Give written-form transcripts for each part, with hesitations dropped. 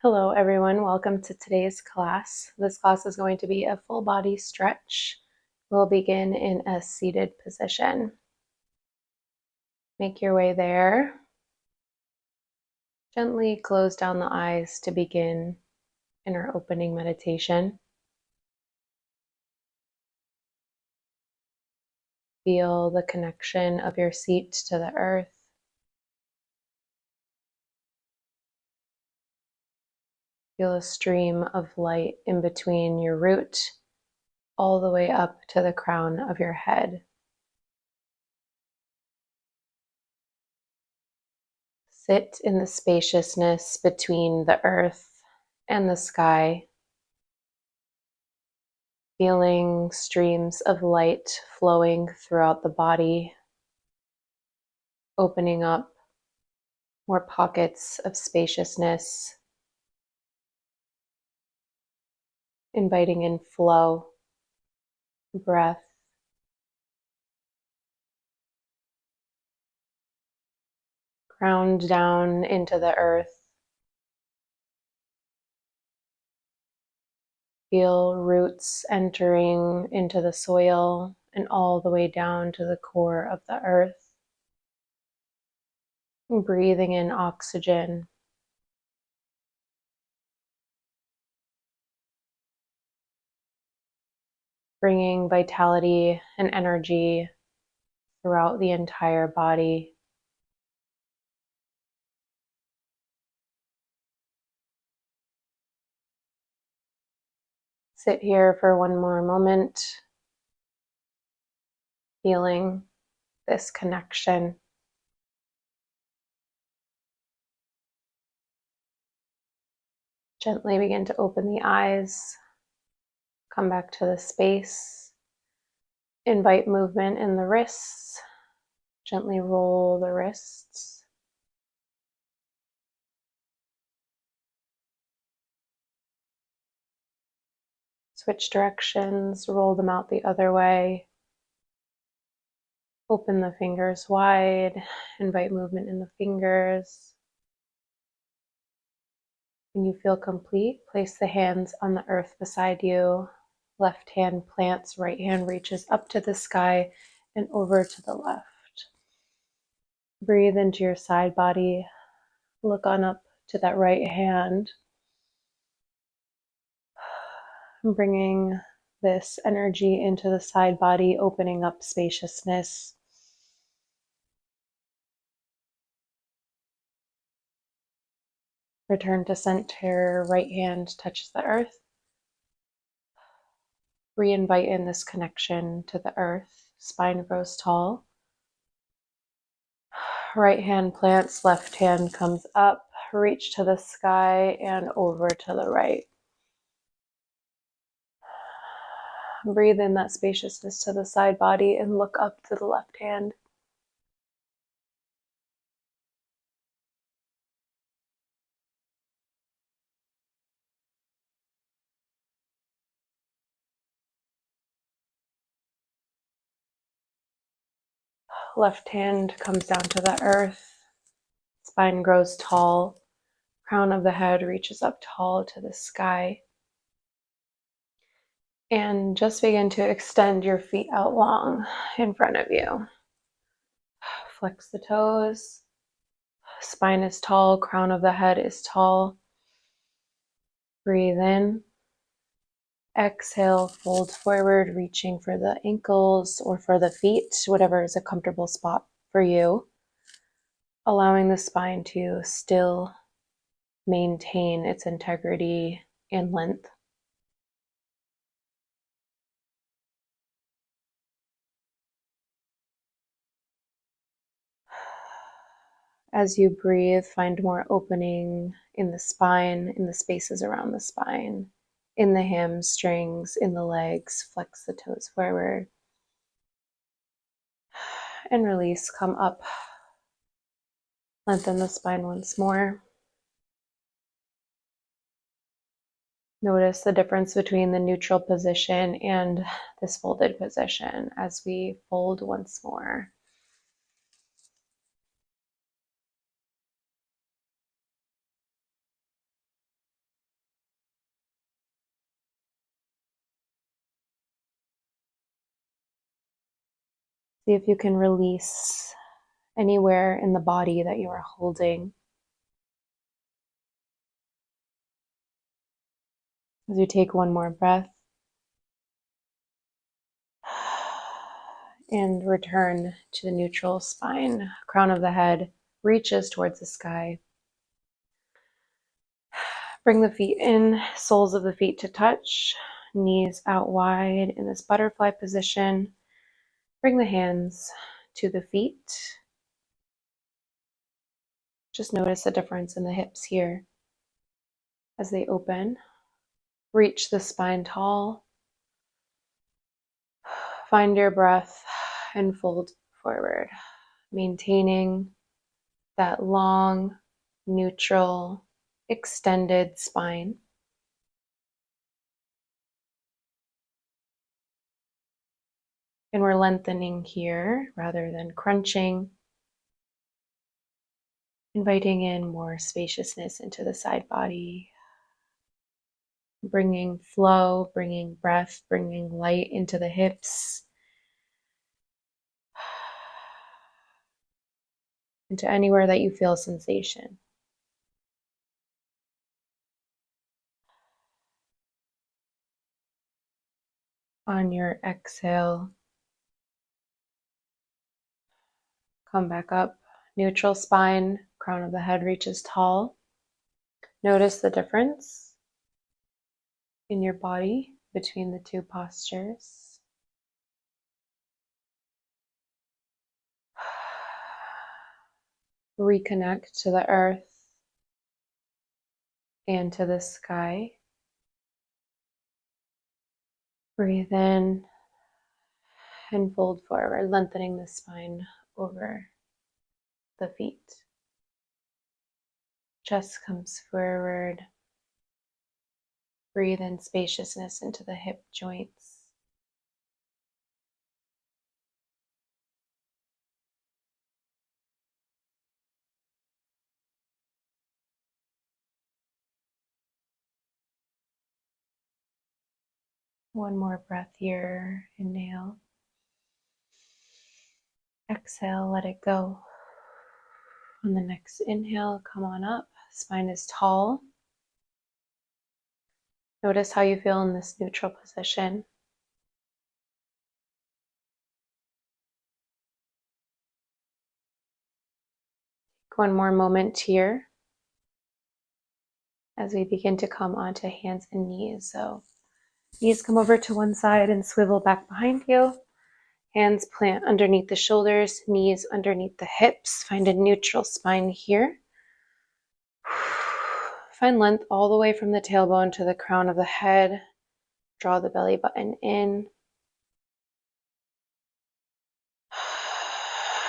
Hello everyone, welcome to today's class. This class is going to be a full body stretch. We'll begin in a seated position. Make your way there. Gently close down the eyes to begin in our opening meditation. Feel the connection of your seat to the earth. Feel a stream of light in between your root all the way up to the crown of your head. Sit in the spaciousness between the earth and the sky, feeling streams of light flowing throughout the body, opening up more pockets of spaciousness, inviting in flow, breath, ground down into the earth. Feel roots entering into the soil and all the way down to the core of the earth. Breathing in oxygen. Bringing vitality and energy throughout the entire body. Sit here for one more moment, feeling this connection. Gently begin to open the eyes, come back to the space, invite movement in the wrists, gently roll the wrists. Switch directions, roll them out the other way. Open the fingers wide, invite movement in the fingers. When you feel complete, place the hands on the earth beside you. Left hand plants, right hand reaches up to the sky and over to the left. Breathe into your side body. Look on up to that right hand. Bringing this energy into the side body, opening up spaciousness. Return to center, right hand touches the earth. Re-invite in this connection to the earth. Spine grows tall. Right hand plants, left hand comes up. Reach to the sky and over to the right. Breathe in that spaciousness to the side body and look up to the left hand. Left hand comes down to the earth. Spine grows tall. Crown of the head reaches up tall to the sky. And just begin to extend your feet out long in front of you. Flex the toes. Spine is tall, crown of the head is tall. Breathe in. Exhale, fold forward, reaching for the ankles or for the feet, whatever is a comfortable spot for you. Allowing the spine to still maintain its integrity and length. As you breathe, find more opening in the spine, in the spaces around the spine, in the hamstrings, in the legs. Flex the toes forward. And release, come up. Lengthen the spine once more. Notice the difference between the neutral position and this folded position as we fold once more. See if you can release anywhere in the body that you are holding. As you take one more breath and return to the neutral spine, crown of the head reaches towards the sky. Bring the feet in, soles of the feet to touch, knees out wide in this butterfly position. Bring the hands to the feet. Just notice the difference in the hips here as they open. Reach the spine tall. Find your breath and fold forward, maintaining that long, neutral, extended spine. And we're lengthening here rather than crunching, inviting in more spaciousness into the side body, bringing flow, bringing breath, bringing light into the hips, into anywhere that you feel sensation. On your exhale, come back up, neutral spine, crown of the head reaches tall. Notice the difference in your body between the two postures. Reconnect to the earth and to the sky. Breathe in and fold forward, lengthening the spine over the feet. Chest comes forward. Breathe in spaciousness into the hip joints. One more breath here. Inhale. Exhale, let it go. On the next inhale, come on up. Spine is tall. Notice how you feel in this neutral position. Take one more moment here as we begin to come onto hands and knees. So knees come over to one side and swivel back behind you. Hands plant underneath the shoulders, knees underneath the hips. Find a neutral spine here. Find length all the way from the tailbone to the crown of the head. Draw the belly button in.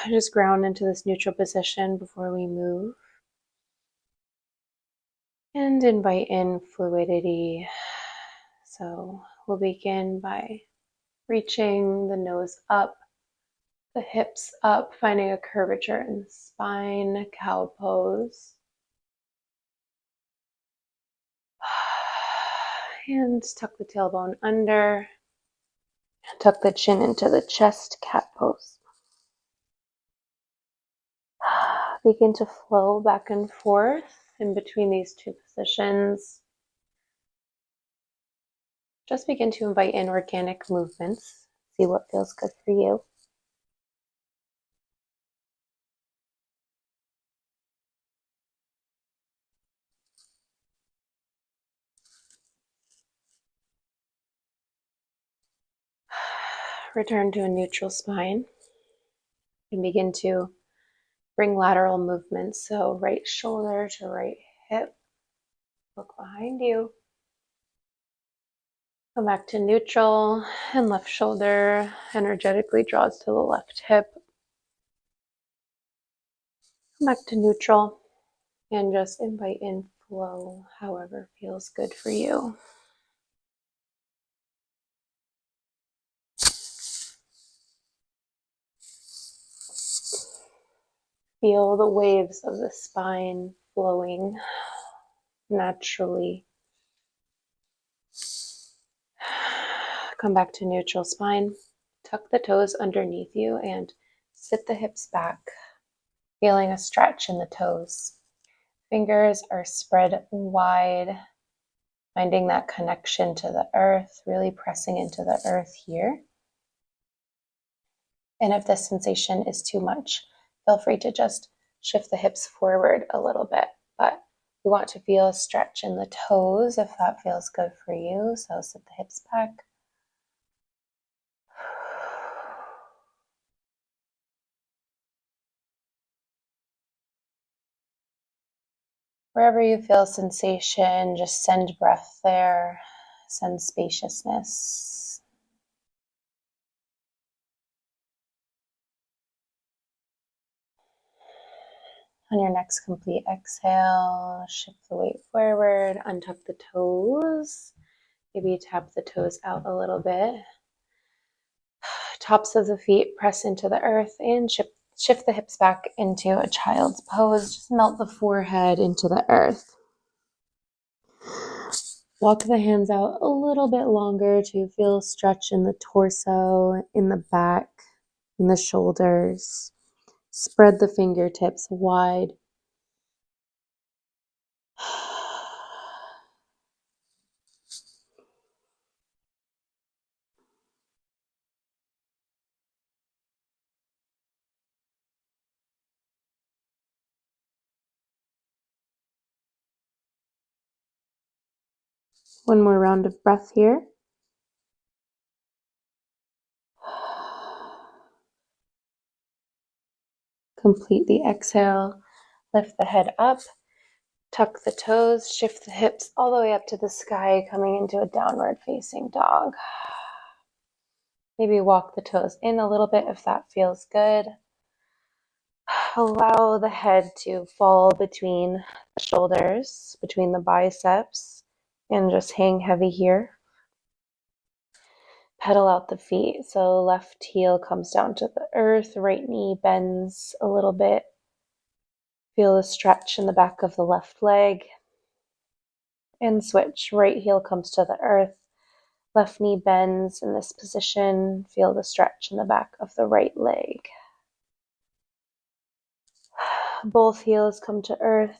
Just ground into this neutral position before we move. And invite in fluidity. So we'll begin by reaching the nose up, the hips up, finding a curvature in the spine, cow pose. And tuck the tailbone under. Tuck the chin into the chest, cat pose. Begin to flow back and forth in between these two positions. Just begin to invite in organic movements. See what feels good for you. Return to a neutral spine and begin to bring lateral movements. So right shoulder to right hip. Look behind you. Come back to neutral, and left shoulder energetically draws to the left hip. Come back to neutral and just invite in flow, however feels good for you. Feel the waves of the spine flowing naturally. Come back to neutral spine. Tuck the toes underneath you and sit the hips back, feeling a stretch in the toes. Fingers are spread wide, finding that connection to the earth, really pressing into the earth here. And if this sensation is too much, feel free to just shift the hips forward a little bit. But we want to feel a stretch in the toes if that feels good for you. So sit the hips back. Wherever you feel sensation, just send breath there, send spaciousness. On your next complete exhale, shift the weight forward, untuck the toes. Maybe tap the toes out a little bit. Tops of the feet press into the earth and shift the hips back into a child's pose. Just melt the forehead into the earth. Walk the hands out a little bit longer to feel stretch in the torso, in the back, in the shoulders. Spread the fingertips wide. One more round of breath here. Complete the exhale. Lift the head up. Tuck the toes. Shift the hips all the way up to the sky, coming into a downward facing dog. Maybe walk the toes in a little bit if that feels good. Allow the head to fall between the shoulders, between the biceps, and just hang heavy here. Pedal out the feet. So left heel comes down to the earth, right knee bends a little bit. Feel the stretch in the back of the left leg. And switch. Right heel comes to the earth. Left knee bends in this position. Feel the stretch in the back of the right leg. Both heels come to earth.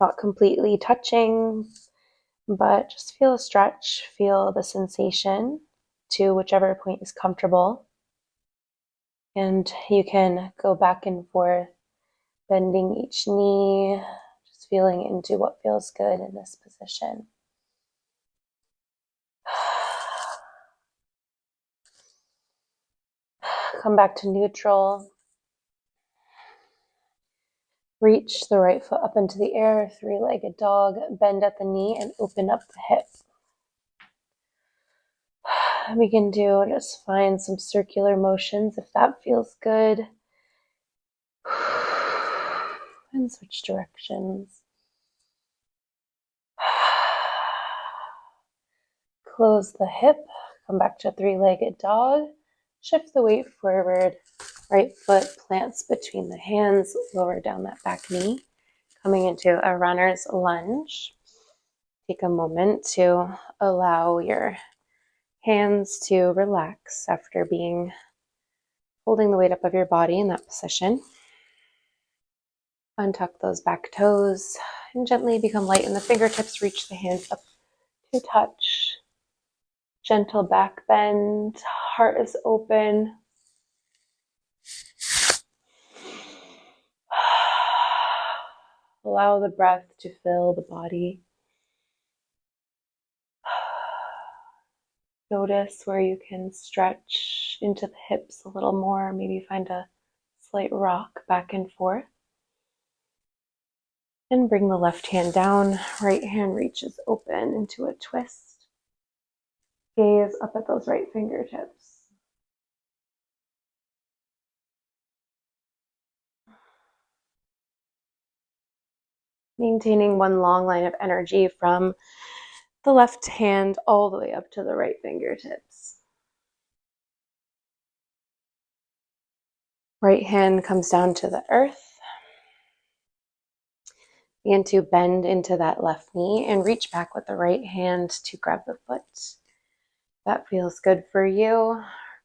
Not completely touching, but just feel a stretch. Feel the sensation to whichever point is comfortable. And you can go back and forth, bending each knee, just feeling into what feels good in this position. Come back to neutral. Reach the right foot up into the air, three-legged dog, bend at the knee and open up the hip. We can do just find some circular motions if that feels good. And switch directions. Close the hip, come back to three-legged dog, shift the weight forward, right foot plants between the hands, lower down that back knee, coming into a runner's lunge. Take a moment to allow your hands to relax after holding the weight up of your body in that position. Untuck those back toes and gently become light in the fingertips. Reach the hands up to touch. Gentle back bend. Heart is open. Allow the breath to fill the body. Notice where you can stretch into the hips a little more. Maybe find a slight rock back and forth. And bring the left hand down. Right hand reaches open into a twist. Gaze up at those right fingertips. Maintaining one long line of energy from the left hand all the way up to the right fingertips. Right hand comes down to the earth. Begin to bend into that left knee and reach back with the right hand to grab the foot. That feels good for you.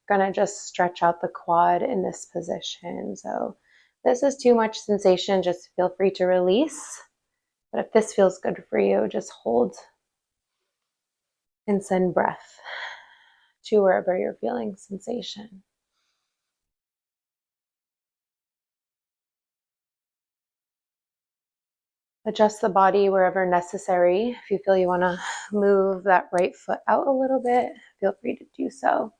Gonna just stretch out the quad in this position. So if this is too much sensation, just feel free to release. But if this feels good for you, just hold and send breath to wherever you're feeling sensation. Adjust the body wherever necessary. If you feel you want to move that right foot out a little bit, feel free to do so.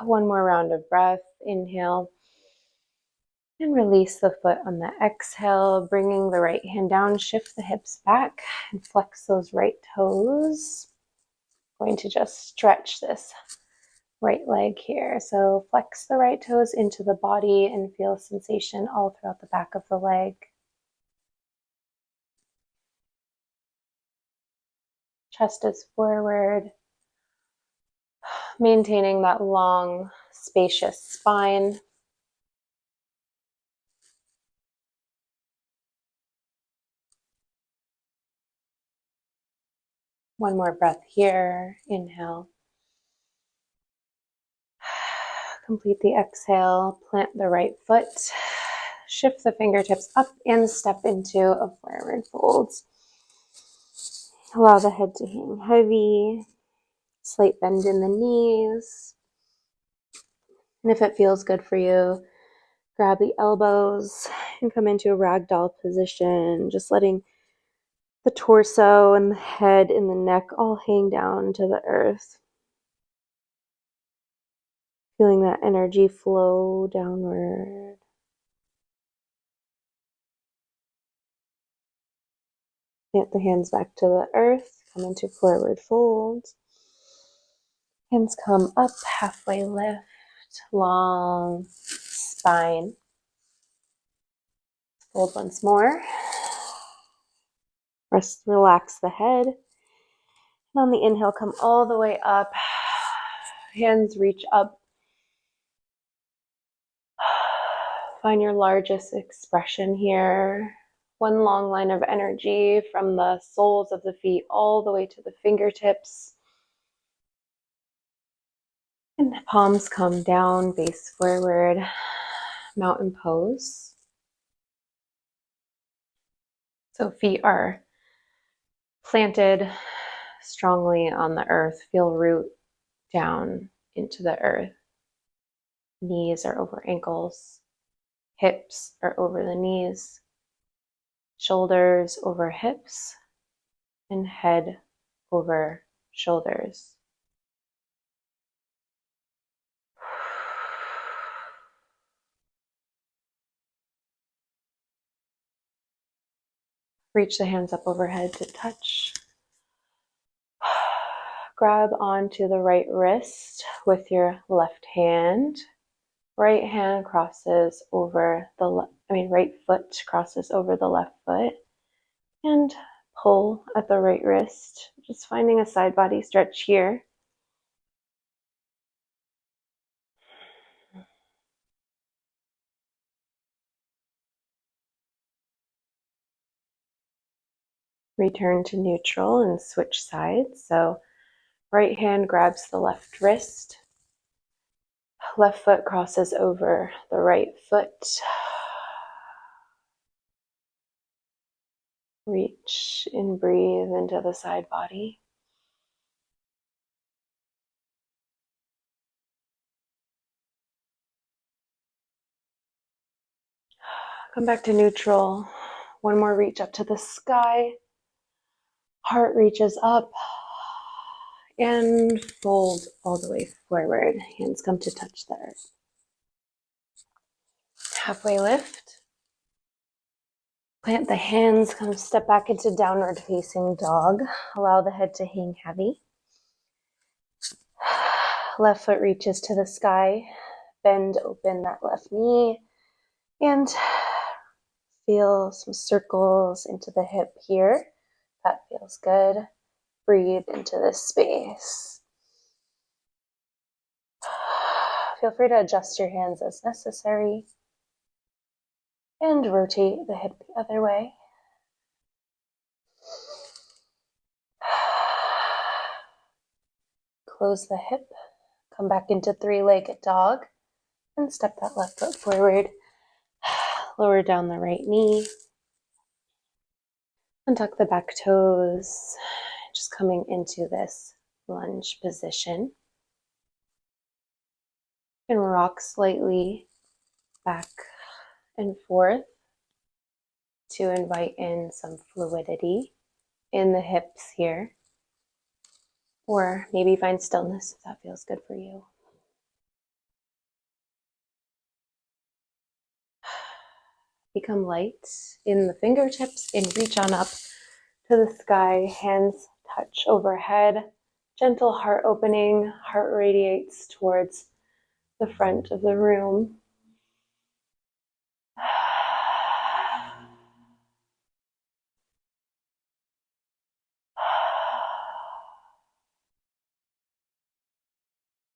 One more round of breath. Inhale. And release the foot on the exhale, bringing the right hand down, shift the hips back and flex those right toes. Going to just stretch this right leg here. So flex the right toes into the body and feel sensation all throughout the back of the leg. Chest is forward, maintaining that long, spacious spine. One more breath here. Inhale. Complete the exhale. Plant the right foot. Shift the fingertips up and step into a forward fold. Allow the head to hang heavy. Slight bend in the knees. And if it feels good for you, grab the elbows and come into a ragdoll position, just letting the torso and the head and the neck all hang down to the earth. Feeling that energy flow downward. Plant the hands back to the earth, come into forward fold. Hands come up, halfway lift, long spine. Fold once more. Rest, relax the head. And on the inhale, come all the way up. Hands reach up. Find your largest expression here. One long line of energy from the soles of the feet all the way to the fingertips. And the palms come down, face forward, mountain pose. So feet are planted strongly on the earth. Feel root down into the earth. Knees are over ankles. Hips are over the knees. Shoulders over hips. And head over shoulders. Reach the hands up overhead to touch. Grab onto the right wrist with your left hand. Right hand crosses over the right foot crosses over the left foot. And pull at the right wrist. Just finding a side body stretch here. Return to neutral and switch sides. So right hand grabs the left wrist. Left foot crosses over the right foot. Reach and breathe into the side body. Come back to neutral. One more reach up to the sky. Heart reaches up and fold all the way forward. Hands come to touch the earth. Halfway lift. Plant the hands, come step back into downward facing dog. Allow the head to hang heavy. Left foot reaches to the sky. Bend open that left knee and feel some circles into the hip here. That feels good. Breathe into this space. Feel free to adjust your hands as necessary and rotate the hip the other way. close the hip, come back into three-legged dog, and step that left foot forward. Lower down the right knee, untuck the back toes, just coming into this lunge position. And rock slightly back and forth to invite in some fluidity in the hips here. Or maybe find stillness if that feels good for you. Become light in the fingertips and reach on up to the sky. Hands touch overhead. Gentle heart opening. Heart radiates towards the front of the room.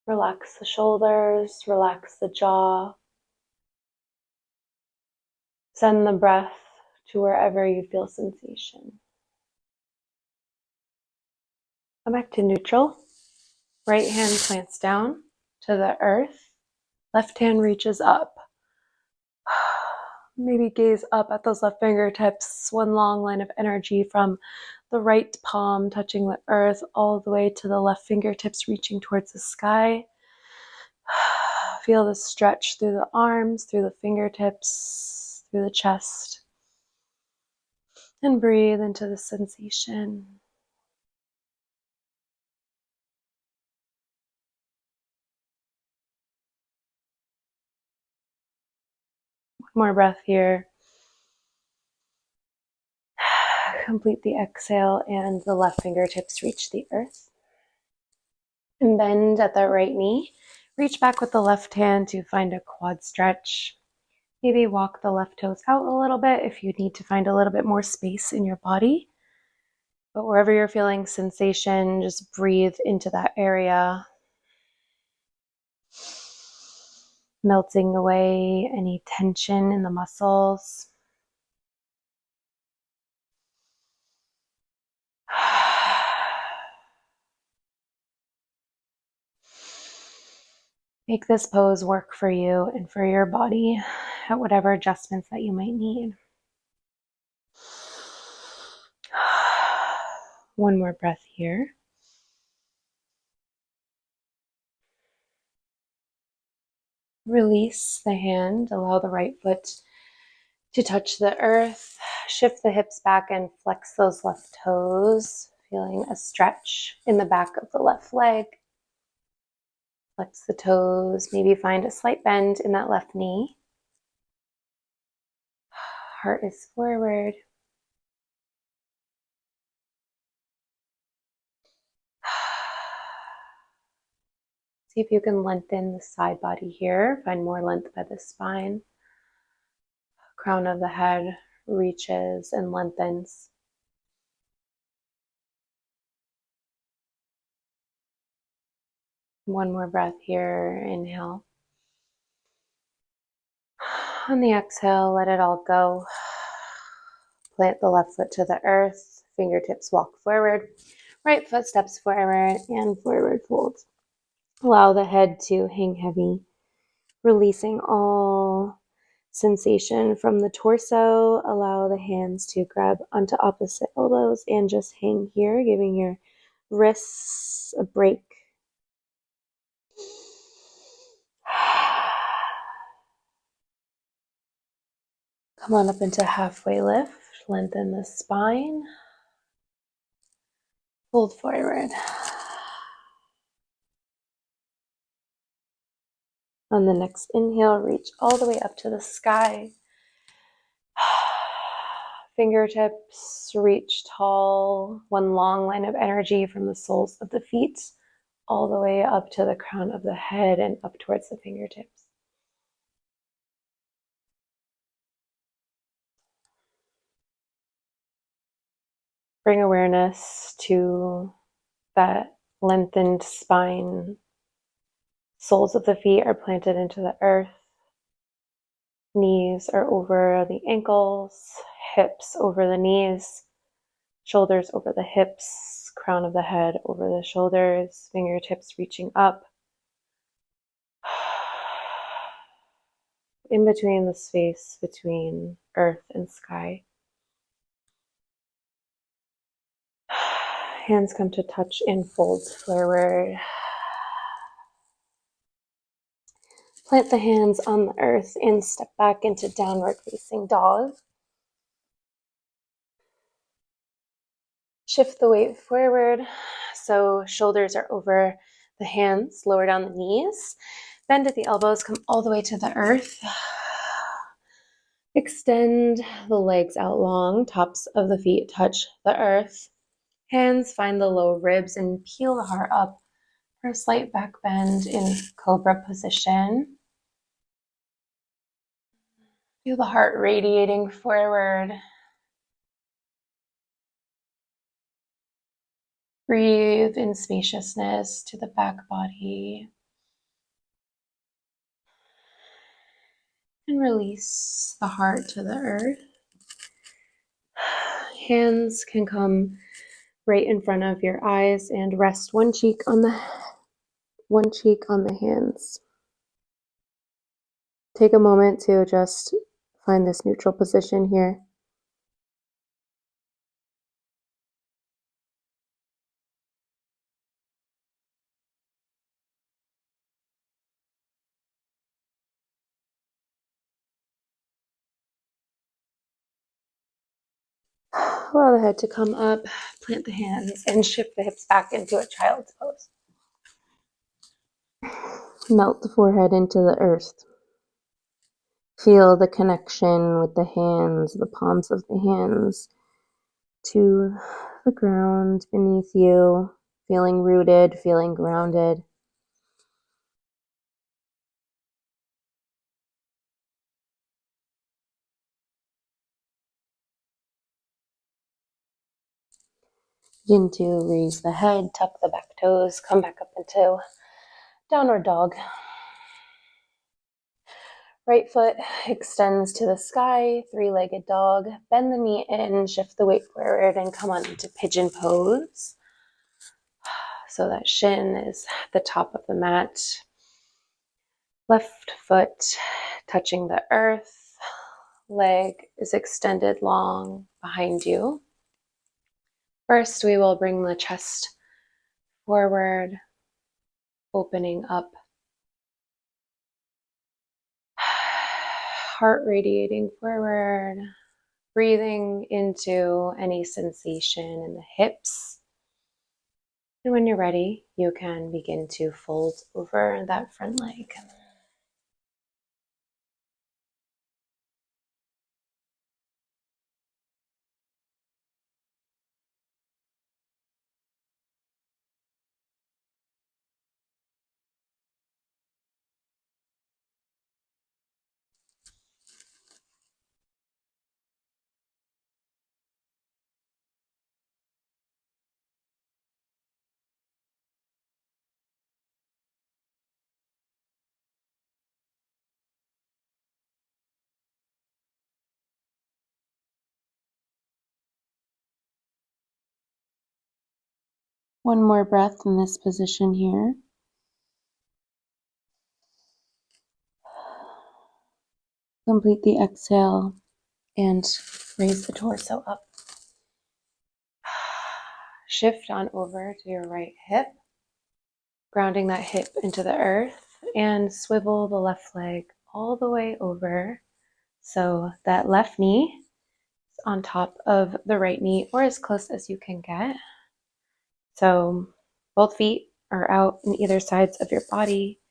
Relax the shoulders, relax the jaw. Send the breath to wherever you feel sensation. Come back to neutral. Right hand plants down to the earth. Left hand reaches up. Maybe gaze up at those left fingertips. One long line of energy from the right palm touching the earth all the way to the left fingertips reaching towards the sky. Feel the stretch through the arms, through the fingertips, through the chest. And breathe into the sensation. One more breath here. Complete the exhale and the left fingertips reach the earth. And bend at the right knee. Reach back with the left hand to find a quad stretch. Maybe walk the left toes out a little bit if you need to find a little bit more space in your body. But wherever you're feeling sensation, just breathe into that area. Melting away any tension in the muscles. Make this pose work for you and for your body at whatever adjustments that you might need. One more breath here. Release the hand, allow the right foot to touch the earth. Shift the hips back and flex those left toes, feeling a stretch in the back of the left leg. Flex the toes, maybe find a slight bend in that left knee. Heart is forward. See if you can lengthen the side body here. Find more length by the spine. Crown of the head reaches and lengthens. One more breath here. Inhale. On the exhale, let it all go. Plant the left foot to the earth. Fingertips walk forward. Right foot steps forward and forward fold. Allow the head to hang heavy, releasing all sensation from the torso. Allow the hands to grab onto opposite elbows and just hang here, giving your wrists a break. Come on up into halfway lift. Lengthen the spine. Fold forward. On the next inhale, reach all the way up to the sky. Fingertips reach tall. One long line of energy from the soles of the feet all the way up to the crown of the head and up towards the fingertips. Bring awareness to that lengthened spine. Soles of the feet are planted into the earth. Knees are over the ankles, hips over the knees, shoulders over the hips, crown of the head over the shoulders, fingertips reaching up. In between the space between earth and sky. Hands come to touch and fold forward. Plant the hands on the earth and step back into downward facing dog. Shift the weight forward so shoulders are over the hands, lower down the knees. Bend at the elbows, come all the way to the earth. Extend the legs out long, tops of the feet touch the earth. Hands find the low ribs and peel the heart up for a slight back bend in cobra position. Feel the heart radiating forward. Breathe in spaciousness to the back body. And release the heart to the earth. Hands can come right in front of your eyes and rest one cheek on the hands. Take a moment to just find this neutral position here. Allow the head to come up, plant the hands, and shift the hips back into a child's pose. Melt the forehead into the earth. Feel the connection with the hands, the palms of the hands to the ground beneath you, feeling rooted, feeling grounded. Begin to raise the head, tuck the back toes, come back up into downward dog. Right foot extends to the sky, three-legged dog. Bend the knee in, shift the weight forward, and come on into pigeon pose. So that shin is the top of the mat. Left foot touching the earth. Leg is extended long behind you. First, we will bring the chest forward, opening up. Heart radiating forward, breathing into any sensation in the hips. And when you're ready, you can begin to fold over that front leg. One more breath in this position here. Complete the exhale and raise the torso up. Shift on over to your right hip, grounding that hip into the earth, and swivel the left leg all the way over so that left knee is on top of the right knee or as close as you can get. So both feet are out in either sides of your body.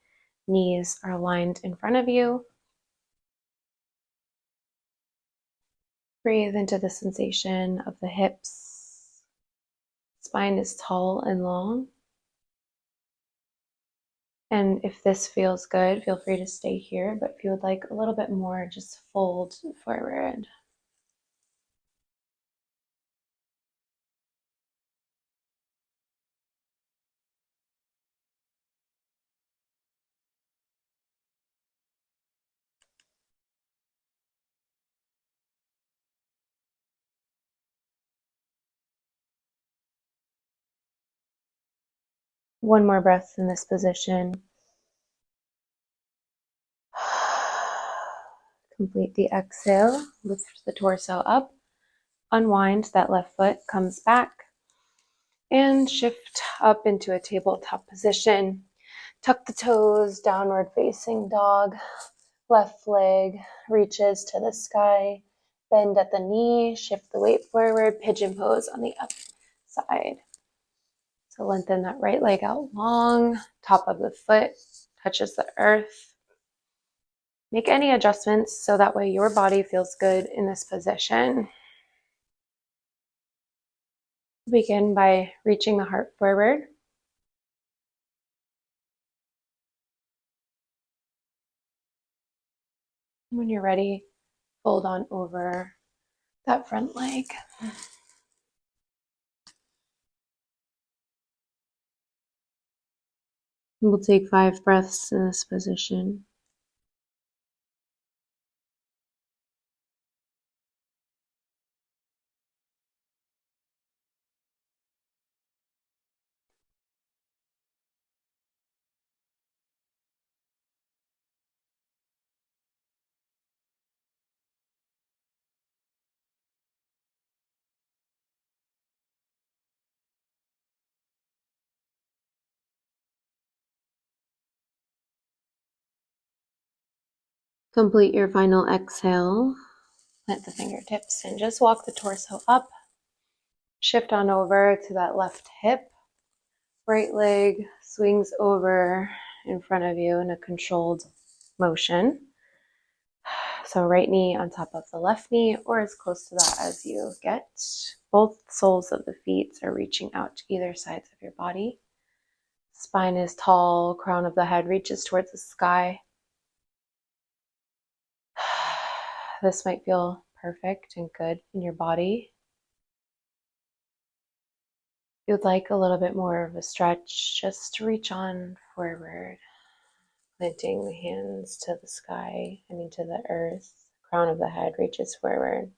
Knees are aligned in front of you. Breathe into the sensation of the hips. Spine is tall and long. And if this feels good, feel free to stay here. But if you would like a little bit more, just fold forward. One more breath in this position. Complete the exhale. Lift the torso up. Unwind that left foot, comes back. And shift up into a tabletop position. Tuck the toes, downward facing dog. Left leg reaches to the sky. Bend at the knee, shift the weight forward, pigeon pose on the up side. So lengthen that right leg out long, top of the foot touches the earth. Make any adjustments so that way your body feels good in this position. Begin by reaching the heart forward. When you're ready, fold on over that front leg. We'll take 5 breaths in this position. Complete your final exhale. Plant the fingertips and just walk the torso up. Shift on over to that left hip. Right leg swings over in front of you in a controlled motion. So right knee on top of the left knee, or as close to that as you get. Both soles of the feet are reaching out to either sides of your body. Spine is tall, crown of the head reaches towards the sky. This might feel perfect and good in your body. If you'd like a little bit more of a stretch, just reach on forward, planting the hands to the sky, to the earth. Crown of the head reaches forward.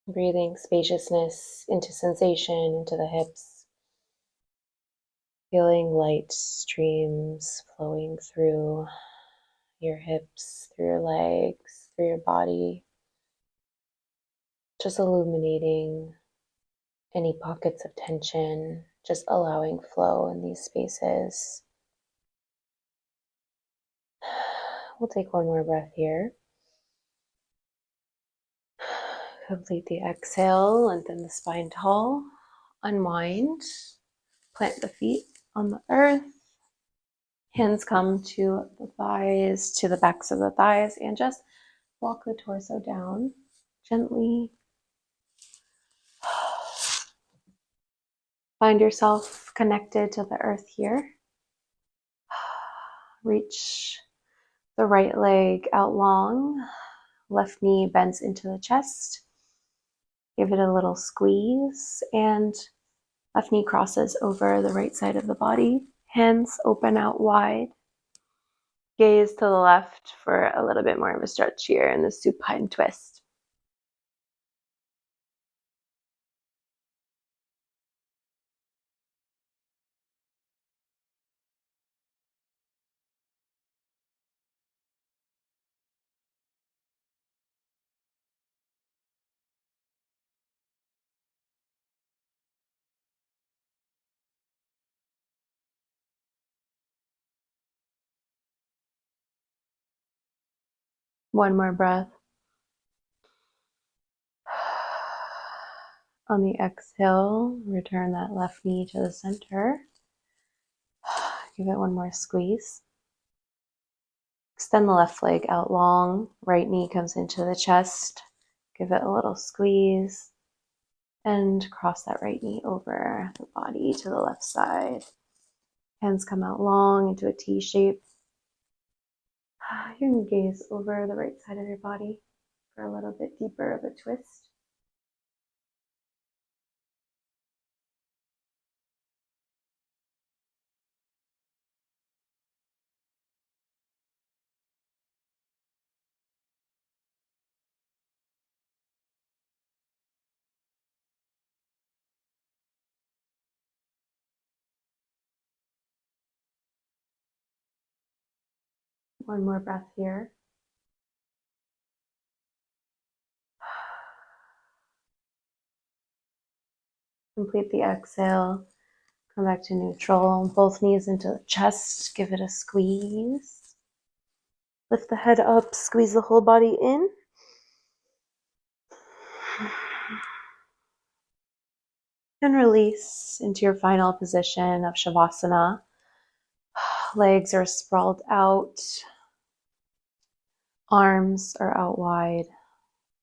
Breathing spaciousness into sensation, into the hips. Feeling light streams flowing through your hips, through your legs, through your body. Just illuminating any pockets of tension, just allowing flow in these spaces. We'll take one more breath here. Complete the exhale, lengthen the spine tall, unwind, plant the feet on the earth. Hands come to the thighs, to the backs of the thighs, and just walk the torso down gently. Find yourself connected to the earth here. Reach the right leg out long. Left knee bends into the chest. Give it a little squeeze, and left knee crosses over the right side of the body. Hands open out wide. Gaze to the left for a little bit more of a stretch here in the supine twist. One more breath. On the exhale, return that left knee to the center. Give it one more squeeze. Extend the left leg out long. Right knee comes into the chest. Give it a little squeeze. And cross that right knee over the body to the left side. Hands come out long into a T shape. You can gaze over the right side of your body for a little bit deeper of a twist. One more breath here. Complete the exhale. Come back to neutral. Both knees into the chest. Give it a squeeze. Lift the head up. Squeeze the whole body in. And release into your final position of Shavasana. Legs are sprawled out. Arms are out wide.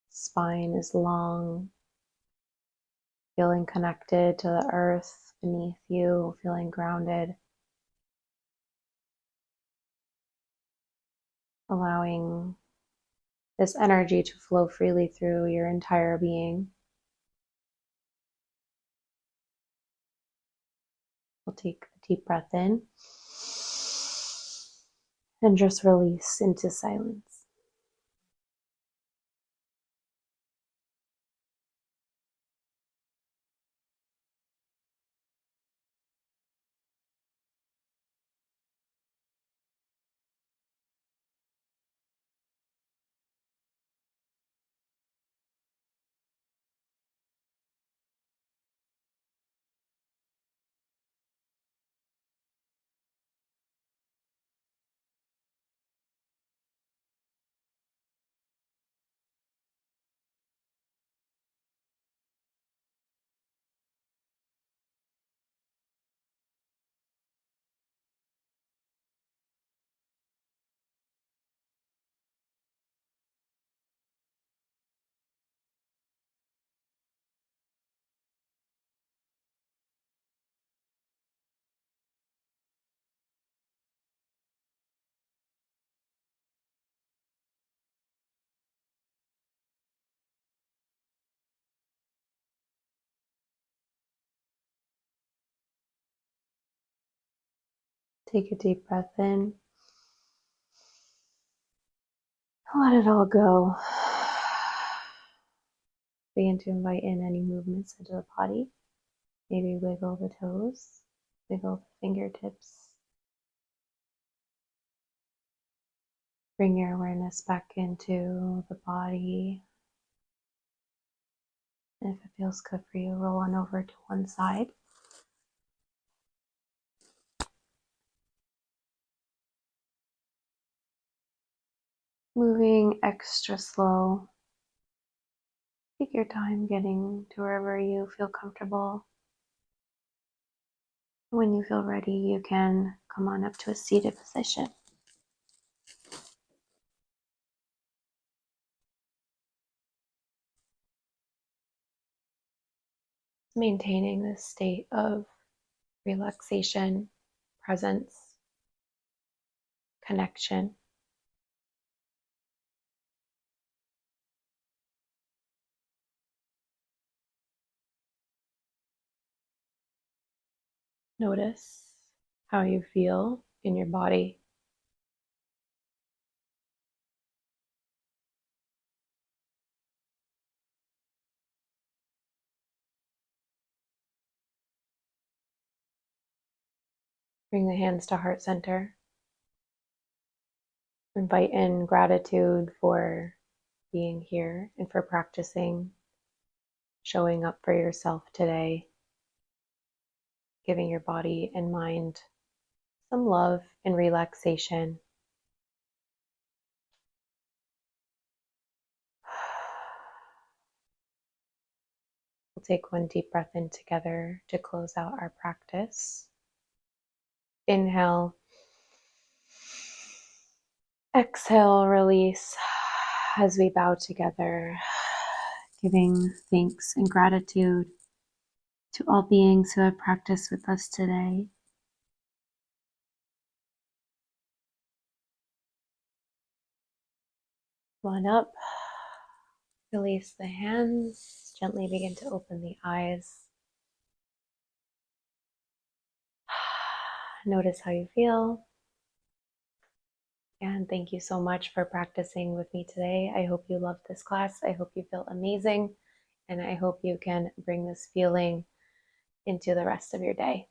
Spine is long. Feeling connected to the earth beneath you. Feeling grounded. Allowing this energy to flow freely through your entire being. We'll take a deep breath in and just release into silence. Take a deep breath in. Let it all go. Begin to invite in any movements into the body. Maybe wiggle the toes, wiggle the fingertips. Bring your awareness back into the body. And if it feels good for you, roll on over to one side. Moving extra slow. Take your time getting to wherever you feel comfortable. When you feel ready, you can come on up to a seated position. Maintaining this state of relaxation, presence, connection. Notice how you feel in your body. Bring the hands to heart center. Invite in gratitude for being here and for practicing, showing up for yourself today, giving your body and mind some love and relaxation. We'll take one deep breath in together to close out our practice. Inhale. Exhale, release as we bow together, giving thanks and gratitude to all beings who have practiced with us today. One up. Release the hands. Gently begin to open the eyes. Notice how you feel. And thank you so much for practicing with me today. I hope you loved this class. I hope you feel amazing. And I hope you can bring this feeling into the rest of your day.